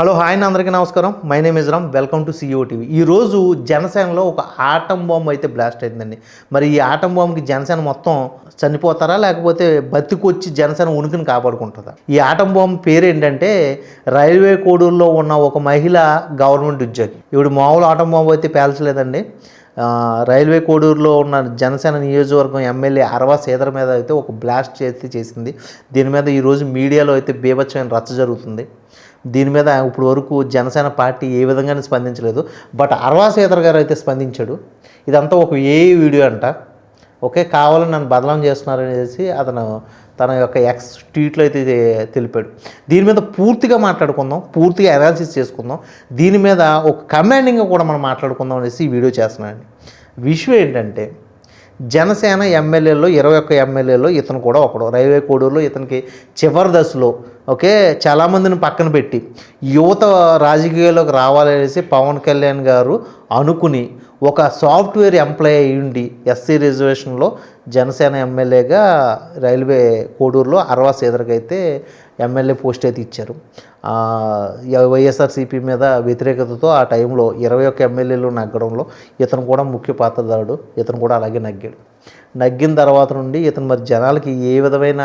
Hello hi అండి, అందరికీ నమస్కారం. My name is Ram. Welcome to CEO TV. ఈరోజు జనసేనలో ఒక ఆటం బాంబు అయితే బ్లాస్ట్ అయిందండి. మరి ఈ ఆటం బాంబుకి జనసేన మొత్తం చనిపోతారా, లేకపోతే బతికొచ్చి జనసేన ఉనికిని కాపాడుకుంటుందా? ఈ ఆటం బాంబు పేరు ఏంటంటే, రైల్వే కోడూరులో ఉన్న ఒక మహిళ గవర్నమెంట్ ఉద్యోగి. ఇప్పుడు మామూలు ఆటం బాంబు అయితే పేల్చలేదండి. రైల్వే కోడూరులో ఉన్న జనసేన నియోజకవర్గం ఎమ్మెల్యే అరవ శ్రీధర్ మీద అయితే ఒక బ్లాస్ట్ చేసింది. దీని మీద ఈరోజు మీడియాలో అయితే బీభత్సమైన రచ్చ జరుగుతుంది. దీని మీద ఇప్పుడు వరకు జనసేన పార్టీ ఏ విధంగానే స్పందించలేదు. బట్ అరవా శ్రీధర్ గారు అయితే స్పందించాడు. ఇదంతా ఒక ఏఐ వీడియో అంట. ఓకే, కావాలని నన్ను బదనాం చేస్తున్నారనేసి అతను తన యొక్క ఎక్స్ ట్వీట్లో అయితే తెలిపాడు. దీని మీద పూర్తిగా మాట్లాడుకుందాం, పూర్తిగా అనాలిసిస్ చేసుకుందాం. దీని మీద ఒక కమాండింగ్గా కూడా మనం మాట్లాడుకుందాం అనేసి ఈ వీడియో చేస్తున్నానండి. విషయం ఏంటంటే, జనసేన ఎమ్మెల్యేలో 21 ఎమ్మెల్యేలో ఇతను కూడా ఒకడు. రైల్వే కోడూరులో ఇతనికి చివరి దశలో ఓకే చాలామందిని పక్కన పెట్టి యువత రాజకీయాల్లోకి రావాలనేసి పవన్ కళ్యాణ్ గారు అనుకుని ఒక సాఫ్ట్వేర్ ఎంప్లాయీ అయ్యుండి ఎస్సీ రిజర్వేషన్లో జనసేన ఎమ్మెల్యేగా రైల్వే కోడూరులో అరవా శ్రీధర్కి అయితే ఎమ్మెల్యే పోస్ట్ అయితే ఇచ్చారు. వైఎస్ఆర్సీపీ మీద వ్యతిరేకతతో ఆ టైంలో 21 ఎమ్మెల్యేలు నగ్గడంలో ఇతను కూడా ముఖ్య పాత్రధారుడు. ఇతను కూడా అలాగే నగ్గిన తర్వాత నుండి ఇతను మరి జనాలకి ఏ విధమైన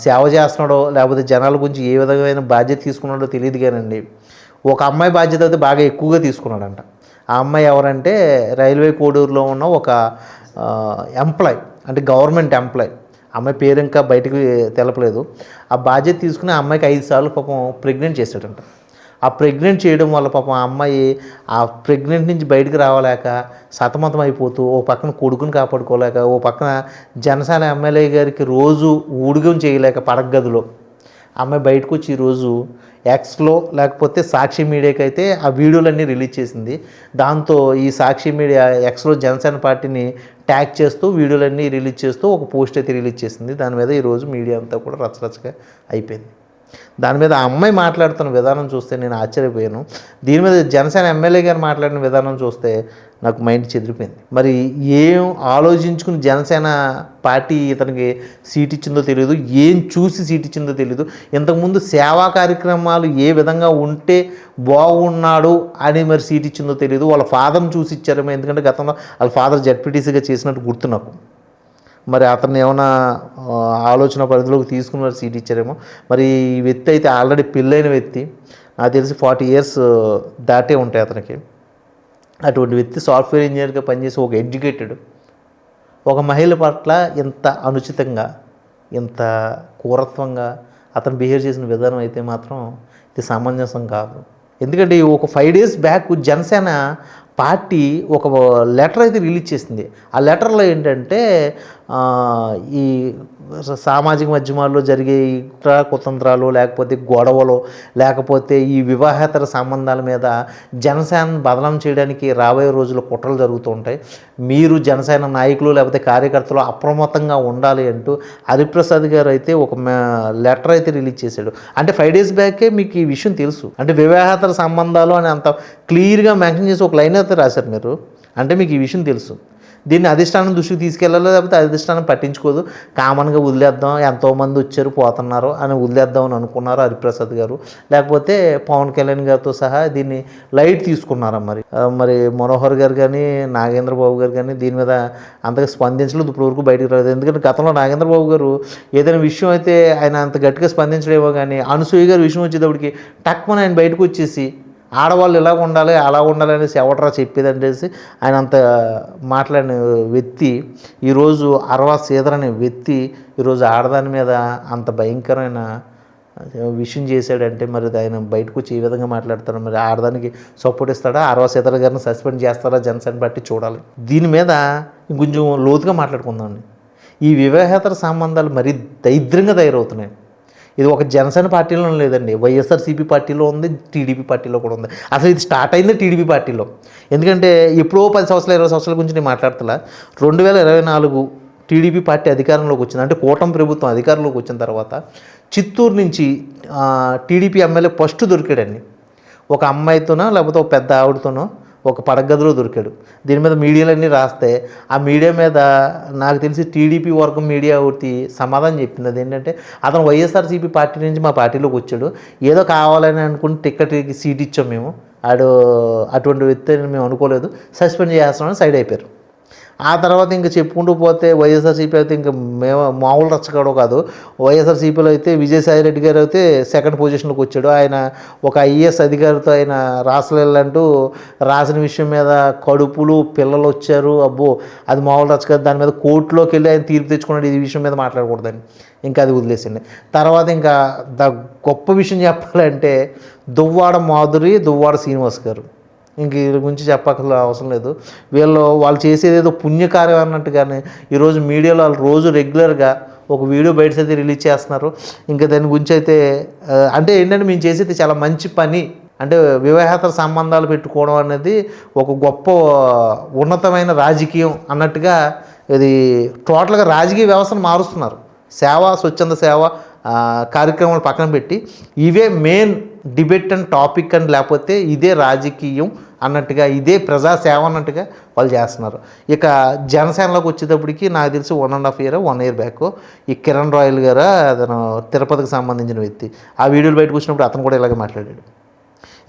సేవ చేస్తున్నాడో, లేకపోతే జనాల గురించి ఏ విధమైన బాధ్యత తీసుకున్నాడో తెలియదు. కానండి, ఒక అమ్మాయి బాధ్యత అయితే బాగా ఎక్కువగా తీసుకున్నాడంట. ఆ అమ్మాయి ఎవరంటే, రైల్వే కోడూరులో ఉన్న ఒక ఎంప్లాయ్, అంటే గవర్నమెంట్ ఎంప్లాయ్. అమ్మాయి పేరు ఇంకా బయటకు తెలపలేదు. ఆ బాధ్యత తీసుకుని ఆ అమ్మాయికి 5 సార్లు పాపం ప్రెగ్నెంట్ చేశాడంట. ఆ ప్రెగ్నెంట్ చేయడం వల్ల పాపం ఆ అమ్మాయి ఆ ప్రెగ్నెంట్ నుంచి బయటకు రావలేక సతమతం అయిపోతూ, ఓ పక్కన కొడుకుని కాపాడుకోలేక, ఓ పక్కన జనసేన ఎమ్మెల్యే గారికి రోజు ఊడిగం చేయలేక పడగదిలో అమ్మాయి బయటకు వచ్చి ఈరోజు ఎక్స్లో లేకపోతే సాక్షి మీడియాకి అయితే ఆ వీడియోలన్నీ రిలీజ్ చేసింది. దాంతో ఈ సాక్షి మీడియా ఎక్స్లో జనసేన పార్టీని ట్యాగ్ చేస్తూ వీడియోలన్నీ రిలీజ్ చేస్తూ ఒక పోస్ట్ అయితే రిలీజ్ చేసింది. దాని మీద ఈరోజు మీడియా అంతా కూడా రచ్చరచ్చగా అయిపోయింది. దాని మీద ఆ అమ్మాయి మాట్లాడుతున్న విధానం చూస్తే నేను ఆశ్చర్యపోయాను. దీని మీద జనసేన ఎమ్మెల్యే గారు మాట్లాడిన విధానం చూస్తే నాకు మైండ్ చెదిరిపోయింది. మరి ఏం ఆలోచించుకుని జనసేన పార్టీ ఇతనికి సీట్ ఇచ్చిందో తెలియదు, ఏం చూసి సీట్ ఇచ్చిందో తెలియదు. ఇంతకుముందు సేవా కార్యక్రమాలు ఏ విధంగా ఉంటే బాగున్నాడు అని మరి సీట్ ఇచ్చిందో తెలియదు. వాళ్ళ ఫాదర్ని చూసి ఇచ్చారేమో, ఎందుకంటే గతంలో వాళ్ళ ఫాదర్ జడ్పీటీసీగా చేసినట్టు గుర్తు నాకు. మరి అతన్ని ఏమైనా ఆలోచన పరిధిలోకి తీసుకున్న సీట్ ఇచ్చారేమో. మరి ఈ వ్యక్తి అయితే ఆల్రెడీ పెళ్ళైన వ్యక్తి, నాకు తెలిసి 40 ఇయర్స్ దాటే ఉంటాయి అతనికి. అటువంటి వ్యక్తి సాఫ్ట్వేర్ ఇంజనీర్గా పనిచేసి ఒక ఎడ్యుకేటెడ్ ఒక మహిళ పట్ల ఇంత అనుచితంగా, ఇంత క్రూరత్వంగా అతను బిహేవ్ చేసిన విధానం అయితే మాత్రం ఇది సమంజసం కాదు. ఎందుకంటే ఒక 5 డేస్ బ్యాక్ జనసేన పార్టీ ఒక లెటర్ అయితే రిలీజ్ చేసింది. ఆ లెటర్లో ఏంటంటే, ఈ సామాజిక మాధ్యమాల్లో జరిగే కుతంత్రాలు, లేకపోతే గొడవలు, లేకపోతే ఈ వివాహేతర సంబంధాల మీద జనసేన బదనాం చేయడానికి రాబోయే రోజుల్లో కుట్రలు జరుగుతూ ఉంటాయి. మీరు జనసేన నాయకులు లేకపోతే కార్యకర్తలు అప్రమత్తంగా ఉండాలి అంటూ హరిప్రసాద్ గారు అయితే ఒక లెటర్ అయితే రిలీజ్ చేశాడు. అంటే 5 డేస్ బ్యాకే మీకు ఈ విషయం తెలుసు. అంటే వివాహేతర సంబంధాలు అని అంత క్లియర్గా మెన్షన్ చేసి ఒక లైన్ అయితే రాశారు మీరు. అంటే మీకు ఈ విషయం తెలుసు. దీన్ని అధిష్టానం దృష్టికి తీసుకెళ్ళాలో, లేకపోతే అధిష్టానం పట్టించుకోదు, కామన్గా వదిలేద్దాం, ఎంతోమంది వచ్చారు పోతున్నారు అని వదిలేద్దాం అని అనుకున్నారు హరిప్రసాద్ గారు. లేకపోతే పవన్ కళ్యాణ్ గారితో సహా దీన్ని లైట్ తీసుకున్నారు. మరి మనోహర్ గారు కానీ, నాగేంద్ర బాబు గారు కానీ దీని మీద అంతగా స్పందించలేదు, ఇప్పటివరకు బయటకు రాలేదు. ఎందుకంటే గతంలో నాగేంద్ర బాబు గారు ఏదైనా విషయం అయితే ఆయన అంత గట్టిగా స్పందించడేమో, కానీ అనసూయ గారు విషయం వచ్చేటప్పటికి టక్మని ఆయన బయటకు వచ్చేసి ఆడవాళ్ళు ఇలా ఉండాలి అలా ఉండాలి అనేసి ఎవడరా చెప్పేదంటేసి ఆయన అంత మాట్లాడిన వ్యక్తి ఈరోజు అరవా శ్రీధర్ అనే వ్యక్తి ఈరోజు ఆడదాని మీద అంత భయంకరమైన విషయం చేశాడంటే, మరి ఆయన బయటకు వచ్చి ఏ విధంగా మాట్లాడతారు? మరి ఆడదానికి సపోర్ట్ ఇస్తాడా? అరవా శ్రీధర్ గారిని సస్పెండ్ చేస్తారా జనసేన పార్టీ చూడాలి. దీని మీద కొంచెం లోతుగా మాట్లాడుకుందామండి. ఈ వివాహేతర సంబంధాలు మరీ దరిద్రంగా తయారవుతున్నాయి. ఇది ఒక జనసేన పార్టీలో లేదండి, వైఎస్ఆర్సీపీ పార్టీలో ఉంది, టీడీపీ పార్టీలో కూడా ఉంది. అసలు ఇది స్టార్ట్ అయింది టీడీపీ పార్టీలో. ఎందుకంటే ఎప్పుడో 10 సంవత్సరాలు 20 సంవత్సరాల గురించి నేను మాట్లాడతలా. 2024 టీడీపీ పార్టీ అధికారంలోకి వచ్చింది. అంటే కూటమి ప్రభుత్వం అధికారంలోకి వచ్చిన తర్వాత చిత్తూరు నుంచి టీడీపీ ఎమ్మెల్యే ఫస్ట్ దొరికాడండి. ఒక అమ్మాయితోనో లేకపోతే ఒక పెద్ద ఆవిడతోనో ఒక పడగదిలో దొరికాడు. దీని మీద మీడియాలన్నీ రాస్తే ఆ మీడియా మీద నాకు తెలిసి టీడీపీ వర్గం మీడియా ఒకటి సమాధానం చెప్పింది. అదేంటంటే అతను వైఎస్ఆర్సీపీ పార్టీ నుంచి మా పార్టీలోకి వచ్చాడు, ఏదో కావాలని అనుకుని టికెట్కి సీట్ ఇచ్చాం మేము, ఆడు అటువంటి వ్యక్తి అని మేము అనుకోలేదు, సస్పెండ్ చేస్తామని సైడ్ అయిపోయారు. ఆ తర్వాత ఇంకా చెప్పుకుంటూ పోతే వైఎస్ఆర్సీపీ అయితే ఇంకా మేము మామూలు రచ్చకాడో కాదు. వైఎస్ఆర్సీపీలో అయితే విజయసాయి రెడ్డి గారు అయితే సెకండ్ పొజిషన్లోకి వచ్చాడు. ఆయన ఒక ఐఏఎస్ అధికారితో ఆయన రాసలేళ్ళంటూ రాసిన విషయం మీద కడుపులు పిల్లలు వచ్చారు. అబ్బో అది మామూలు రచ్చ కాదు. దాని మీద కోర్టులోకి వెళ్ళి ఆయన తీర్పు తెచ్చుకున్నాడు, ఈ విషయం మీద మాట్లాడకూడదని. ఇంకా అది వదిలేసింది. తర్వాత ఇంకా గొప్ప విషయం చెప్పాలంటే దువ్వాడ మాధురి, దువ్వాడ శ్రీనివాస్ గారు. ఇంక వీళ్ళ గురించి చెప్పక్కర్ల అవసరం లేదు. వాళ్ళు చేసేది ఏదో పుణ్యకార్యం అన్నట్టుగానే ఈరోజు మీడియాలో వాళ్ళు రోజు రెగ్యులర్గా ఒక వీడియో బయట అయితే రిలీజ్ చేస్తున్నారు. ఇంకా దాని గురించి అయితే అంటే ఏంటంటే మేము చేసేది చాలా మంచి పని, అంటే వివాహేతర సంబంధాలు పెట్టుకోవడం అనేది ఒక గొప్ప ఉన్నతమైన రాజకీయం అన్నట్టుగా ఇది టోటల్గా రాజకీయ వ్యవస్థను మారుస్తున్నారు. సేవ, స్వచ్ఛంద సేవ కార్యక్రమాలు పక్కన పెట్టి ఇవే మెయిన్ డిబేట్ అండ్ టాపిక్ అని, లేకపోతే ఇదే రాజకీయం అన్నట్టుగా, ఇదే ప్రజాసేవ అన్నట్టుగా వాళ్ళు చేస్తున్నారు. ఇక జనసేనలోకి వచ్చేటప్పటికి నాకు తెలిసి 1.5 year 1 year బ్యాక్ ఈ కిరణ్ రాయల్ గారు, అతను తిరుపతికి సంబంధించిన వ్యక్తి, ఆ వీడియోలు బయటకు వచ్చినప్పుడు అతను కూడా ఇలాగే మాట్లాడాడు.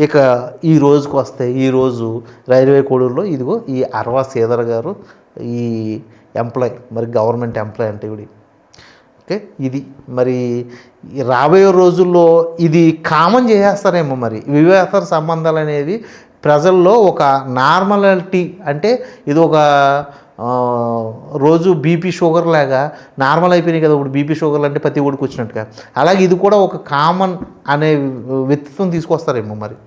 ఇక ఈ రోజుకు వస్తే ఈరోజు రైల్వే కోడూరులో ఇదిగో ఈ అరవా శ్రీధర్ గారు, ఈ ఎంప్లాయ్, మరి గవర్నమెంట్ ఎంప్లాయ్ అంటే ఇవి. ఓకే, ఇది మరి రాబోయే రోజుల్లో ఇది కామన్ చేసేస్తారేమో. మరి వివాహేతర సంబంధాలు అనేవి ప్రజల్లో ఒక నార్మాలిటీ, అంటే ఇది ఒక రోజు బీపీ షుగర్ లాగా నార్మల్ అయిపోయినాయి కదా ఇప్పుడు. బీపీ షుగర్లు అంటే ప్రతి ఒడికి వచ్చినట్టుగా, అలాగే ఇది కూడా ఒక కామన్ అనే వ్యక్తిత్వం తీసుకొస్తారేమో. మరి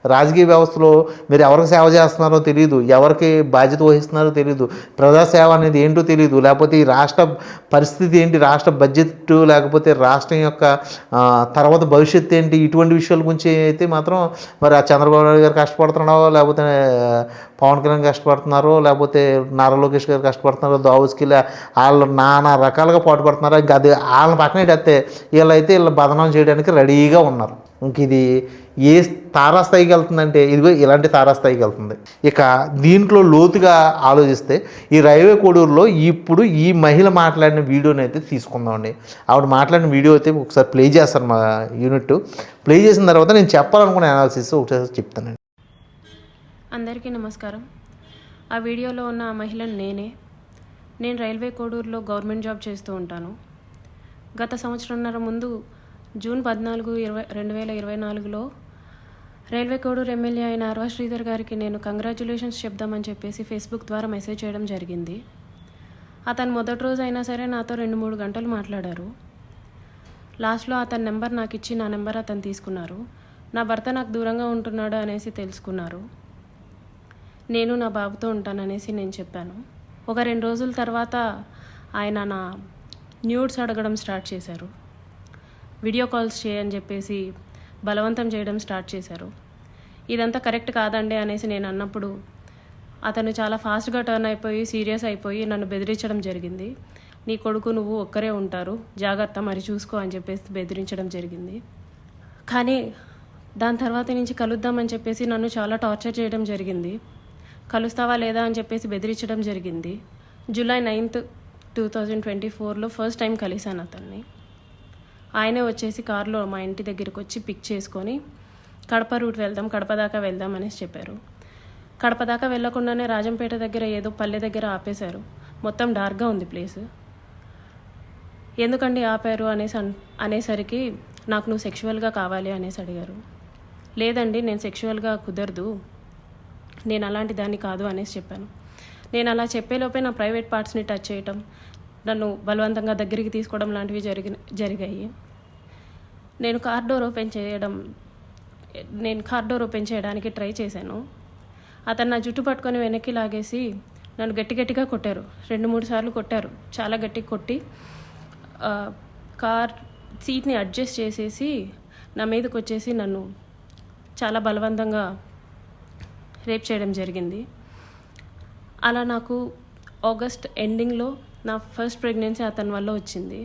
రాజకీయ వ్యవస్థలో మీరు ఎవరికి సేవ చేస్తున్నారో తెలియదు, ఎవరికి బాధ్యత వహిస్తున్నారో తెలియదు, ప్రజాసేవ అనేది ఏంటో తెలియదు, లేకపోతే ఈ రాష్ట్ర పరిస్థితి ఏంటి, రాష్ట్ర బడ్జెట్, లేకపోతే రాష్ట్రం యొక్క తర్వాత భవిష్యత్తు ఏంటి, ఇటువంటి విషయాల గురించి అయితే మాత్రం మరి ఆ చంద్రబాబు నాయుడు గారు కష్టపడుతున్నాడో, లేకపోతే పవన్ కళ్యాణ్ కష్టపడుతున్నారో, లేకపోతే నారా లోకేష్ గారు కష్టపడుతున్నారో, దావుస్కి వాళ్ళు నానా రకాలుగా పాటుపడుతున్నారో, ఇంకా అది వాళ్ళని పక్కనే పెడితే వీళ్ళైతే వీళ్ళు బదనాం చేయడానికి రెడీగా ఉన్నారు. ఇంక ఇది ఏ తారాస్థాయికి వెళ్తుందంటే ఇదిగో ఇలాంటి తారాస్థాయికి వెళ్తుంది. ఇక దీంట్లో లోతుగా ఆలోచిస్తే ఈ రైల్వే కోడూరులో ఇప్పుడు ఈ మహిళ మాట్లాడిన వీడియోని అయితే తీసుకుందామండి. ఆవిడ మాట్లాడిన వీడియో అయితే ఒకసారి ప్లే చేస్తాను, మా యూనిట్ ప్లే చేసిన తర్వాత నేను చెప్పాలనుకున్న అనాలిసిస్ ఒకసారి చెప్తానండి. అందరికీ నమస్కారం. ఆ వీడియోలో ఉన్న ఆ మహిళను నేను రైల్వే కోడూరులో గవర్నమెంట్ జాబ్ చేస్తూ ఉంటాను. గత సంవత్సరంన్నర ముందు జూన్ 14, 2024లో రైల్వే కోడూరు ఎమ్మెల్యే అయిన అరవా శ్రీధర్ గారికి నేను కంగ్రాచ్యులేషన్స్ చెప్దామని చెప్పేసి ఫేస్బుక్ ద్వారా మెసేజ్ చేయడం జరిగింది. అతను మొదటి రోజు అయినా సరే నాతో 2-3 గంటలు మాట్లాడారు. లాస్ట్లో అతని నెంబర్ నాకు ఇచ్చి నా నెంబర్ అతను తీసుకున్నారు. నా భర్త నాకు దూరంగా ఉంటున్నాడు అనేసి తెలుసుకున్నారు. నేను నా బాబుతో ఉంటాననేసి నేను చెప్పాను. ఒక 2 రోజుల తర్వాత ఆయన నా న్యూడ్స్ అడగడం స్టార్ట్ చేశారు. వీడియో కాల్స్ చేయని చెప్పేసి బలవంతం చేయడం స్టార్ట్ చేశారు. ఇదంతా కరెక్ట్ కాదండి అనేసి నేను అన్నప్పుడు అతను చాలా ఫాస్ట్గా టర్న్ అయిపోయి సీరియస్ అయిపోయి నన్ను బెదిరించడం జరిగింది. నీ కొడుకు నువ్వు ఒక్కరే ఉంటారు, జాగ్రత్త, మరి చూసుకో అని చెప్పేసి బెదిరించడం జరిగింది. కానీ దాని తర్వాత నుంచి కలుద్దామని చెప్పేసి నన్ను చాలా టార్చర్ చేయడం జరిగింది. కలుస్తావా లేదా అని చెప్పేసి బెదిరించడం జరిగింది. July 9, 2024లో ఫస్ట్ టైం కలిశాను అతన్ని. ఆయనే వచ్చేసి కారులో మా ఇంటి దగ్గరికి వచ్చి పిక్ చేసుకొని కడప రూట్ వెళ్దాం, కడప దాకా వెళ్దాం అనేసి చెప్పారు. కడప దాకా వెళ్ళకుండానే రాజంపేట దగ్గర ఏదో పల్లె దగ్గర ఆపేశారు. మొత్తం డార్క్గా ఉంది ప్లేస్. ఎందుకండి ఆపారు అనేసరికి నాకు నువ్వు సెక్షువల్గా కావాలి అనేసి అడిగారు. లేదండి, నేను సెక్షువల్గా కుదరదు, నేను అలాంటి దాన్ని కాదు అనేసి చెప్పాను. నేను అలా చెప్పేలోపే నా ప్రైవేట్ పార్ట్స్ని టచ్ చేయటం, నన్ను బలవంతంగా దగ్గరికి తీసుకోవడం లాంటివి జరిగాయి. నేను కార్ డోర్ ఓపెన్ చేయడానికి ట్రై చేశాను. అతను నా జుట్టు పట్టుకొని వెనక్కి లాగేసి నన్ను గట్టిగా కొట్టారు. 2-3 సార్లు కొట్టారు. చాలా గట్టిగా కొట్టి కార్ సీట్ని అడ్జస్ట్ చేసేసి నా మీదకి వచ్చేసి నన్ను చాలా బలవంతంగా రేప్ చేయడం జరిగింది. అలా నాకు ఆగస్ట్ ఎండింగ్లో నా ఫస్ట్ ప్రెగ్నెన్సీ అతని వల్ల వచ్చింది.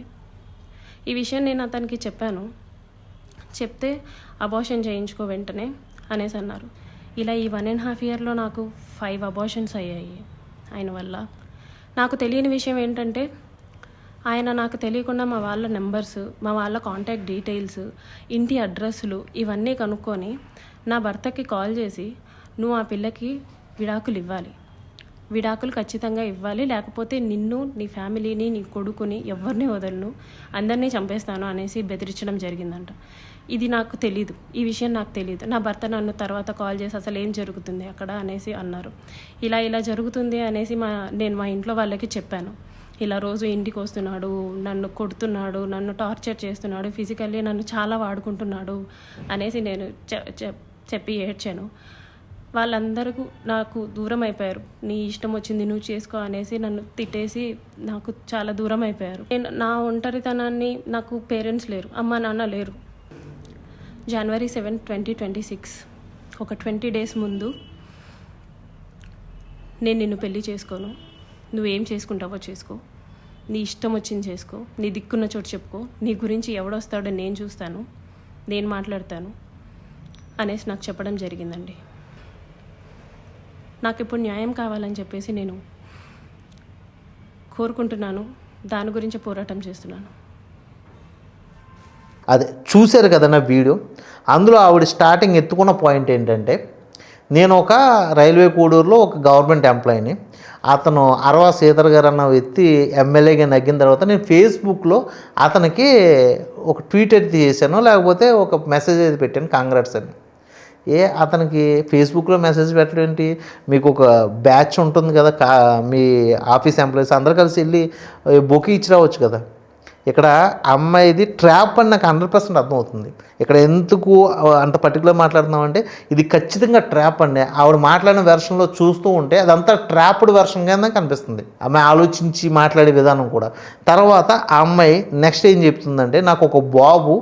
ఈ విషయం నేను అతనికి చెప్పాను. చెప్తే అబార్షన్ చేయించుకో వెంటనే అనేసి అన్నారు. ఇలా ఈ 1.5 ఇయర్లో నాకు 5 అబార్షన్స్ అయ్యాయి ఆయన వల్ల. నాకు తెలియని విషయం ఏంటంటే ఆయన నాకు తెలియకుండా మా వాళ్ళ నెంబర్స్, మా వాళ్ళ కాంటాక్ట్ డీటెయిల్స్, ఇంటి అడ్రస్లు ఇవన్నీ కనుక్కొని నా భర్తకి కాల్ చేసి నువ్వు ఆ పిల్లకి విడాకులు ఇవ్వాలి, విడాకులు ఖచ్చితంగా ఇవ్వాలి, లేకపోతే నిన్ను, నీ ఫ్యామిలీని, నీ కొడుకుని ఎవరిని వదలను, అందరినీ చంపేస్తాను అనేసి బెదిరించడం జరిగిందంట. ఇది నాకు తెలీదు, ఈ విషయం నాకు తెలియదు. నా భర్త నన్ను తర్వాత కాల్ చేసి అసలు ఏం జరుగుతుంది అక్కడ అనేసి అన్నారు. ఇలా జరుగుతుంది అనేసి నేను మా ఇంట్లో వాళ్ళకి చెప్పాను. ఇలా రోజు ఇంటికి వస్తున్నాడు, నన్ను కొడుతున్నాడు, నన్ను టార్చర్ చేస్తున్నాడు, ఫిజికల్లీ నన్ను చాలా వాడుకుంటున్నాడు అనేసి నేను చెప్పి ఏడ్చాను. వాళ్ళందరూ నాకు దూరం అయిపోయారు. నీ ఇష్టం వచ్చింది నువ్వు చేసుకో అనేసి నన్ను తిట్టేసి నాకు చాలా దూరం అయిపోయారు. నేను నా ఒంటరితనాన్ని, నాకు పేరెంట్స్ లేరు, అమ్మ నాన్న లేరు. January 7, 2026 ఒక 20 days ముందు నేను నిన్ను పెళ్లి చేసుకోను, నువ్వేం చేసుకుంటావో చేసుకో, నీ ఇష్టం వచ్చింది చేసుకో, నీ దిక్కున్న చోటు చెప్పుకో, నీ గురించి ఎవడొస్తాడో నేను చూస్తాను, నేను మాట్లాడతాను అనేసి నాకు చెప్పడం జరిగిందండి. నాకు ఇప్పుడు న్యాయం కావాలని చెప్పేసి నేను కోరుకుంటున్నాను, దాని గురించి పోరాటం చేస్తున్నాను. అదే చూశారు కదా నా వీడియో. అందులో ఆవిడ స్టార్టింగ్ ఎత్తుకున్న పాయింట్ ఏంటంటే, నేను ఒక రైల్వే కోడూరులో ఒక గవర్నమెంట్ ఎంప్లాయీని, అతను అరవా శ్రీధర్ గారు అన్న వ్యక్తి ఎమ్మెల్యేగా నగ్గిన తర్వాత నేను ఫేస్బుక్లో అతనికి ఒక ట్వీట్ అయితే చేశాను, లేకపోతే ఒక మెసేజ్ అయితే పెట్టాను, కాంగ్రాట్స్ అని. అతనికి ఫేస్బుక్లో మెసేజ్ పెట్టడం ఏంటి? మీకు ఒక బ్యాచ్ ఉంటుంది కదా, మీ ఆఫీస్ ఎంప్లాయీస్ అందరూ కలిసి వెళ్ళి బొకే ఇచ్చి రావచ్చు కదా. ఇక్కడ అమ్మాయిది ట్రాప్ అని నాకు 100% అర్థమవుతుంది. ఇక్కడ ఎందుకు అంత పర్టికులర్ మాట్లాడుతున్నామంటే ఇది ఖచ్చితంగా ట్రాప్ అండి. ఆవిడ మాట్లాడిన వెర్షన్లో చూస్తూ ఉంటే అదంతా ట్రాప్డ్ వెర్షన్ కింద కనిపిస్తుంది, అమ్మాయి ఆలోచించి మాట్లాడే విధానం కూడా. తర్వాత ఆ అమ్మాయి నెక్స్ట్ ఏం చెప్తుందంటే, నాకు ఒక బాబు,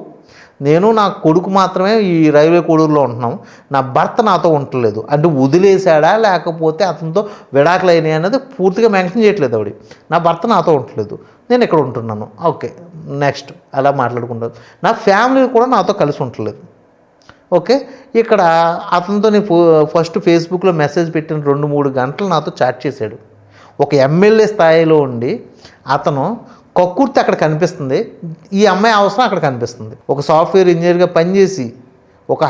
నేను నా కొడుకు మాత్రమే ఈ రైల్వే కోడూరులో ఉంటున్నాం, నా భర్త నాతో ఉండలేదు అంటే వదిలేశాడా లేకపోతే అతనితో విడాకులు అయినాయి అనేది పూర్తిగా మెన్షన్ చేయట్లేదు ఆవిడ. నా భర్త నాతో ఉండలేదు, నేను ఇక్కడ ఉంటున్నాను, ఓకే నెక్స్ట్ అలా మాట్లాడుకుంటాను. నా ఫ్యామిలీ కూడా నాతో కలిసి ఉండలేదు, ఓకే. ఇక్కడ అతనితో నేను ఫస్ట్ ఫేస్బుక్లో మెసేజ్ పెట్టిన 2-3 గంటలు నాతో చాట్ చేశాడు. ఒక ఎమ్మెల్యే స్థాయిలో ఉండి అతను కక్కుర్తి అక్కడ కనిపిస్తుంది, ఈ అమ్మాయి అవసరం అక్కడ కనిపిస్తుంది. ఒక సాఫ్ట్వేర్ ఇంజనీర్గా పనిచేసి ఒక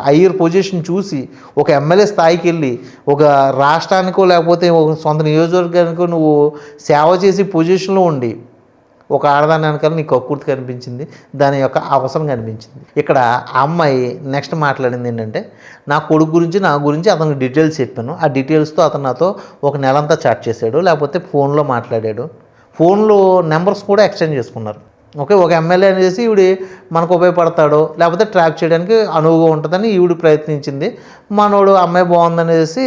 హయ్యర్ పొజిషన్ చూసి ఒక ఎమ్మెల్యే స్థాయికి వెళ్ళి ఒక రాష్ట్రానికో లేకపోతే ఒక సొంత నియోజకవర్గానికో నువ్వు సేవ చేసి పొజిషన్లో ఉండి ఒక ఆడదాని వెనకాల నీకు కక్కుర్తి కనిపించింది, దాని యొక్క అవసరం కనిపించింది. ఇక్కడ ఆ అమ్మాయి నెక్స్ట్ మాట్లాడింది ఏంటంటే, నా కొడుకు గురించి నా గురించి అతనికి డీటెయిల్స్ చెప్పాను, ఆ డీటెయిల్స్తో అతను నాతో ఒక నెలంతా చాట్ చేశాడు, లేకపోతే ఫోన్లో మాట్లాడాడు, ఫోన్లో నెంబర్స్ కూడా ఎక్స్చేంజ్ చేసుకున్నారు, ఓకే. ఒక ఎమ్మెల్యే అనేసి ఈవిడ మనకు ఉపయోగపడతాడో లేకపోతే ట్రాప్ చేయడానికి అనువుగా ఉంటుందని ఈవిడ ప్రయత్నించింది. మనోడు అమ్మాయి బాగుందనేసి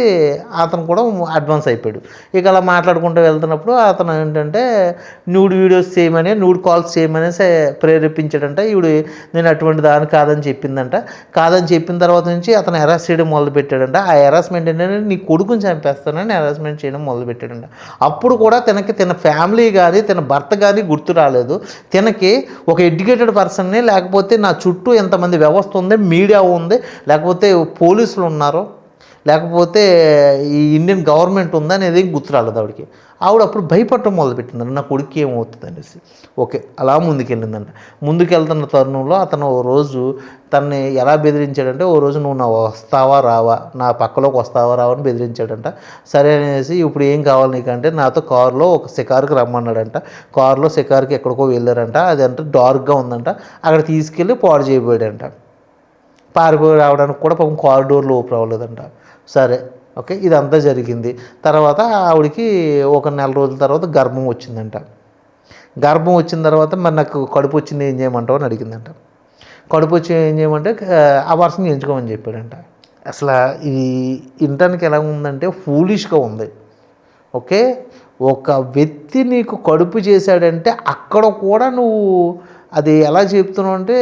అతను కూడా అడ్వాన్స్ అయిపోయాడు. ఇక అలా మాట్లాడుకుంటూ వెళ్తున్నప్పుడు అతను ఏంటంటే న్యూడ్ వీడియోస్ చేయమని, న్యూడ్ కాల్స్ చేయమనేసి ప్రేరేపించాడంట. ఈవిడ నేను అటువంటి దాని కాదని చెప్పిందంట. కాదని చెప్పిన తర్వాత నుంచి అతను హెరాస్ చేయడం మొదలుపెట్టాడంట. ఆ హెరాస్మెంట్ ఏంటంటే నీ కొడుకుని చంపేస్తానని హెరాస్మెంట్ చేయడం మొదలుపెట్టాడంట. అప్పుడు కూడా తన ఫ్యామిలీ కానీ తన భర్త కానీ గుర్తు రాలేదు. తనకి ఒక ఎడ్యుకేటెడ్ పర్సన్ని, లేకపోతే నా చుట్టూ ఎంతమంది వ్యవస్థ ఉంది, మీడియా ఉంది, లేకపోతే పోలీసులు ఉన్నారు, లేకపోతే ఈ ఇండియన్ గవర్నమెంట్ ఉందనేది గుర్తు రాలేదు ఆవిడకి. ఆవిడ అప్పుడు భయపడటం మొదలుపెట్టిందంట, నా కొడుకు ఏమవుతుంది అనేసి. ఓకే, అలా ముందుకెళ్ళిందంట. ముందుకెళ్తున్న తరుణంలో అతను ఓ రోజు తనని ఎలా బెదిరించాడంటే, ఓ రోజు నువ్వు నా వస్తావా రావా, నా పక్కలోకి వస్తావా రావా అని బెదిరించాడంట. సరే అనేసి ఇప్పుడు ఏం కావాలి నీకంటే నాతో కారులో ఒక షికారుకి రమ్మన్నాడంట. కారులో షికారుకి ఎక్కడికో వెళ్ళారంట, అది అంటే డార్క్గా ఉందంట, అక్కడ తీసుకెళ్ళి పాడు చేయబోయాడంట. పారిపోయి రావడానికి కూడా పాపం కారిడోర్లో ఓపెన్ అవ్వలేదంట. సరే ఓకే, ఇదంతా జరిగింది. తర్వాత ఆవిడకి ఒక నెల రోజుల తర్వాత గర్భం వచ్చిందంట. గర్భం వచ్చిన తర్వాత మరి నాకు కడుపు వచ్చింది ఏం చేయమంటావు అని అడిగిందంట. కడుపు వచ్చి ఏం చేయమంటే అబార్షన్ చేయించుకోమని చెప్పాడంట. అసలు ఇది వినటానికి ఎలా ఉందంటే ఫూలిష్గా ఉంది, ఓకే. ఒక వ్యక్తి నీకు కడుపు చేశాడంటే అక్కడ కూడా నువ్వు అది ఎలా చెప్తున్నావు అంటే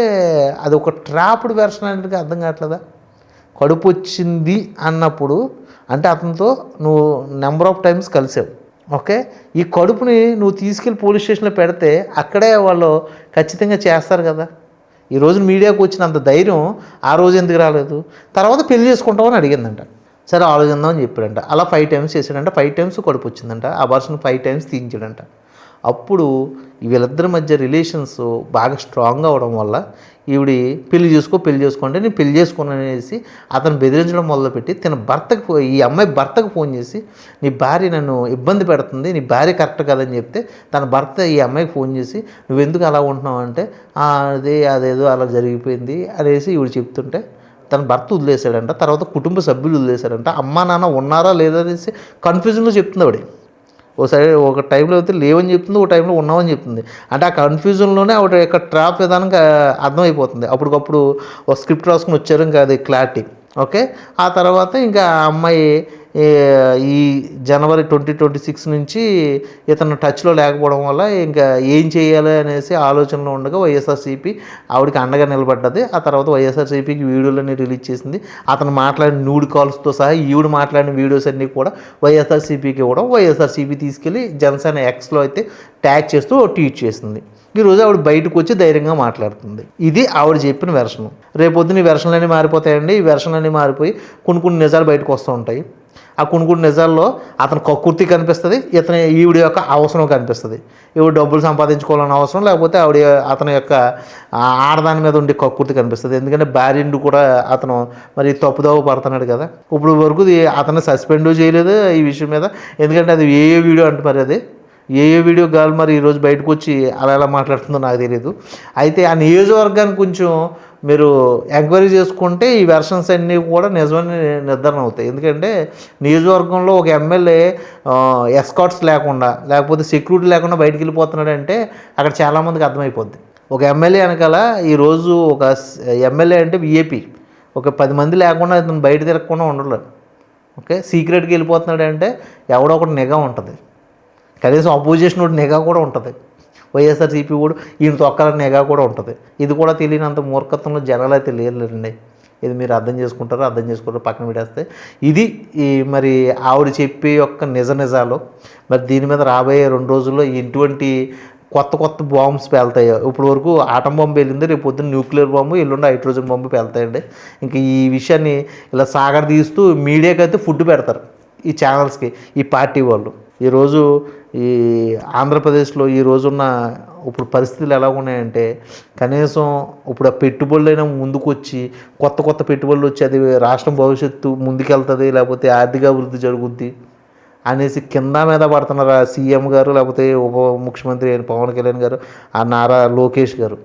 అది ఒక ట్రాప్డ్ వెర్షన్ అనేది అర్థం కావట్లేదా? కడుపు వచ్చింది అన్నప్పుడు అంటే అతనితో నువ్వు నెంబర్ ఆఫ్ టైమ్స్ కలిసావు, ఓకే. ఈ కడుపుని నువ్వు తీసుకెళ్ళి పోలీస్ స్టేషన్లో పెడితే అక్కడే వాళ్ళు ఖచ్చితంగా చేస్తారు కదా. ఈరోజు మీడియాకు వచ్చినంత ధైర్యం ఆ రోజు ఎందుకు రాలేదు? తర్వాత పెళ్లి చేసుకుంటామని అడిగిందంట. సరే ఆలోచిద్దాం అని చెప్పాడంట. అలా 5 టైమ్స్ చేశాడంట. 5 టైమ్స్ కడుపు వచ్చిందంట. అబార్షన్ 5 టైమ్స్ తీయించాడంట. అప్పుడు వీళ్ళిద్దరి మధ్య రిలేషన్స్ బాగా స్ట్రాంగ్ అవ్వడం వల్ల ఈవిడి పెళ్లి చేసుకో అంటే నేను పెళ్లి చేసుకోను అనేసి అతను బెదిరించడం మొదలుపెట్టి ఈ అమ్మాయి భర్తకు ఫోన్ చేసి నీ భార్య నన్ను ఇబ్బంది పెడుతుంది, నీ భార్య కరెక్ట్ కదని చెప్తే తన భర్త ఈ అమ్మాయికి ఫోన్ చేసి నువ్వెందుకు అలా ఉంటున్నావు అంటే అదేదో అలా జరిగిపోయింది అనేసి ఈవిడ చెప్తుంటే తన భర్త వదిలేశాడంట. తర్వాత కుటుంబ సభ్యులు వదిలేశాడంట. అమ్మా నాన్న ఉన్నారా లేదా అనేసి కన్ఫ్యూజన్లో చెప్తుంది ఆవిడ. ఒకసారి ఒక టైంలో అయితే లేవని చెప్తుంది, ఒక టైంలో ఉన్నామని చెప్తుంది. అంటే ఆ కన్ఫ్యూజన్లోనే ఆవిడ యొక్క ట్రాప్ విధానంగా అర్థమైపోతుంది. అప్పటికప్పుడు ఒక స్క్రిప్ట్ రాసుకుని వచ్చారు, ఇంకా అది క్లారిటీ. ఓకే, ఆ తర్వాత ఇంకా ఆ అమ్మాయి ఈ జనవరి 2026 నుంచి ఇతను టచ్లో లేకపోవడం వల్ల ఇంకా ఏం చేయాలి అనేసి ఆలోచనలో ఉండగా వైఎస్ఆర్సీపీ ఆవిడకి అండగా నిలబడ్డది. ఆ తర్వాత వైఎస్ఆర్సీపీకి వీడియోలన్నీ రిలీజ్ చేసింది. అతను మాట్లాడిన న్యూడ్ కాల్స్తో సహా ఈవిడ మాట్లాడిన వీడియోస్ అన్నీ కూడా వైఎస్ఆర్సీపీకి ఇవ్వడం, వైఎస్ఆర్సీపీ తీసుకెళ్ళి జనసేన ఎక్స్లో అయితే ట్యాగ్ చేస్తూ ట్వీట్ చేసింది. ఈరోజు ఆవిడ బయటకు వచ్చి ధైర్యంగా మాట్లాడుతుంది. ఇది ఆవిడ చెప్పిన వెర్షను. రేపొద్దున ఈ వెర్షన్లన్నీ మారిపోతాయండి. ఈ వెర్షన్లన్నీ మారిపోయి కొన్ని నిజాలు బయటకు వస్తూ ఉంటాయి. ఆ కొన్ని నిజాల్లో అతను కక్కుర్తి కనిపిస్తుంది, ఈవిడ యొక్క అవసరం కనిపిస్తుంది. ఈవిడ డబ్బులు సంపాదించుకోవాలన్న అవసరం, లేకపోతే అతని యొక్క ఆడదాని మీద ఉండే కక్కుర్తి కనిపిస్తుంది. ఎందుకంటే భార్యను కూడా అతను మరి తప్పుదోవ పడుతున్నాడు కదా. ఇప్పుడు వరకు అతను సస్పెండ్ చేయలేదు ఈ విషయం మీద. ఎందుకంటే అది ఏ వీడియో అంటే మరి అది ఏ వీడియో గాలి మరి ఈరోజు బయటకు వచ్చి అలా ఎలా మాట్లాడుతుందో నాకు తెలియదు. అయితే ఆ నియోజకవర్గానికి కొంచెం మీరు ఎంక్వైరీ చేసుకుంటే ఈ వెర్షన్స్ అన్నీ కూడా నిజమని నిర్ధారణ అవుతాయి. ఎందుకంటే నియోజకవర్గంలో ఒక ఎమ్మెల్యే ఎస్కాట్స్ లేకపోతే సెక్యూరిటీ లేకుండా బయటికి వెళ్ళిపోతున్నాడంటే అక్కడ చాలామందికి అర్థమైపోద్ది. ఒక ఎమ్మెల్యే వెనకాల ఈరోజు ఒక ఎమ్మెల్యే అంటే విఐపి ఒక 10 మంది లేకుండా ఇతను బయట తిరగకుండా ఉండలేదు. ఓకే, సీక్రెట్గా వెళ్ళిపోతున్నాడు అంటే ఎవడో ఒకటి నిఘా ఉంటుంది. కనీసం అపోజిషన్ ఒకటి నిఘా కూడా ఉంటుంది. వైఎస్ఆర్సీపీ కూడా ఈయన తొక్కాలని నిఘా కూడా ఉంటుంది. ఇది కూడా తెలియనంత మూర్ఖత్వంలో జనాలు అయితే లేరండి. ఇది మీరు అర్థం చేసుకుంటారో పక్కన పెట్టేస్తే ఇది మరి ఆవిడ చెప్పే యొక్క నిజాలు. మరి దీని మీద రాబోయే 2 రోజుల్లో ఎటువంటి కొత్త బాంబ్స్ పేలుతాయో. ఇప్పుడు వరకు ఆటం బాంబు వెళ్ళింది, రేపు పొద్దున్న న్యూక్లియర్ బాంబు, ఎల్లుండి హైడ్రోజన్ బాంబు పేలుతాయండి. ఇంక ఈ విషయాన్ని ఇలా సాగరదీస్తూ మీడియాకి అయితే ఫుడ్ పెడతారు ఈ ఛానల్స్కి ఈ పార్టీ వాళ్ళు. ఈరోజు ఈ ఆంధ్రప్రదేశ్లో ఈ రోజున్న ఇప్పుడు పరిస్థితులు ఎలా ఉన్నాయంటే కనీసం ఇప్పుడు ఆ పెట్టుబడులైనా ముందుకు వచ్చి కొత్త పెట్టుబడులు వచ్చి అది రాష్ట్రం భవిష్యత్తు ముందుకెళ్తుంది, లేకపోతే ఆర్థిక అభివృద్ధి జరుగుద్ది అనేసి కింద మీద పడుతున్నారు సీఎం గారు, లేకపోతే ఉప ముఖ్యమంత్రి అయిన పవన్ కళ్యాణ్ గారు, ఆ నారా లోకేష్ గారు.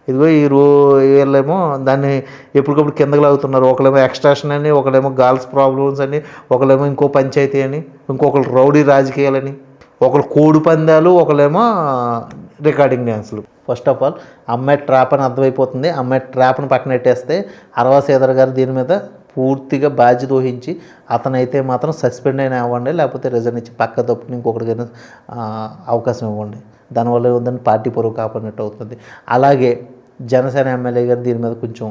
ఇదిగో వీళ్ళేమో దాన్ని ఎప్పటికప్పుడు కిందకి లాగుతున్నారు. ఒకళ్ళేమో ఎక్స్ట్రాషన్ అని, ఒకళ్ళేమో గర్ల్స్ ప్రాబ్లమ్స్ అని, ఒకళ్ళేమో ఇంకో పంచాయతీ అని, ఇంకొకరు రౌడీ రాజకీయాలని, ఒకళ్ళు కోడి పందాలు, ఒకళ్ళేమో రికార్డింగ్ డ్యాన్సులు. ఫస్ట్ ఆఫ్ ఆల్ అమ్మాయి ట్రాప్ అని అర్థమైపోతుంది. అమ్మాయి ట్రాప్ని పక్కన పెట్టేస్తే అరవా శ్రీధర్ గారు దీని మీద పూర్తిగా బాధ్యత వహించి అతనైతే మాత్రం సస్పెండ్ అయినా అవ్వండి, లేకపోతే రిజైన్ ఇచ్చి పక్క తప్పుని ఇంకొకటికైనా అవకాశం ఇవ్వండి. దానివల్ల ఏముందని పార్టీ పరువు కాపాడినట్టు అవుతుంది. అలాగే జనసేన ఎమ్మెల్యే గారు దీని మీద కొంచెం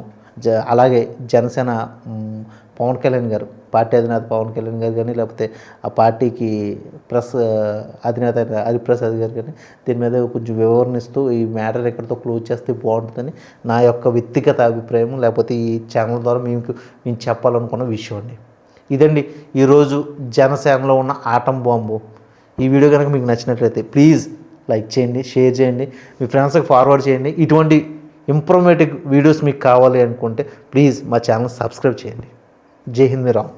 అలాగే జనసేన పవన్ కళ్యాణ్ గారు, పార్టీ అధినేత పవన్ కళ్యాణ్ గారు కానీ, లేకపోతే ఆ పార్టీకి ప్రెస్ అధినేత హరిప్రసాద్ గారు కానీ దీని మీద కొంచెం వివరణిస్తూ ఈ మ్యాటర్ ఎక్కడితో క్లోజ్ చేస్తే బాగుంటుందని నా యొక్క వ్యక్తిగత అభిప్రాయం, లేకపోతే ఈ ఛానల్ ద్వారా మేము చెప్పాలనుకున్న విషయం అండి. ఇదండి ఈరోజు జనసేనలో ఉన్న ఆటం బాంబు. ఈ వీడియో కనుక మీకు నచ్చినట్లయితే ప్లీజ్ లైక్ చేయండి, షేర్ చేయండి, మీ ఫ్రెండ్స్కి ఫార్వర్డ్ చేయండి. ఇటువంటి ఇంప్రూవ్మేటివ్ వీడియోస్ మీకు కావాలి అనుకుంటే ప్లీజ్ మా ఛానల్ సబ్స్క్రైబ్ చేయండి. జై హింద్ రామ్.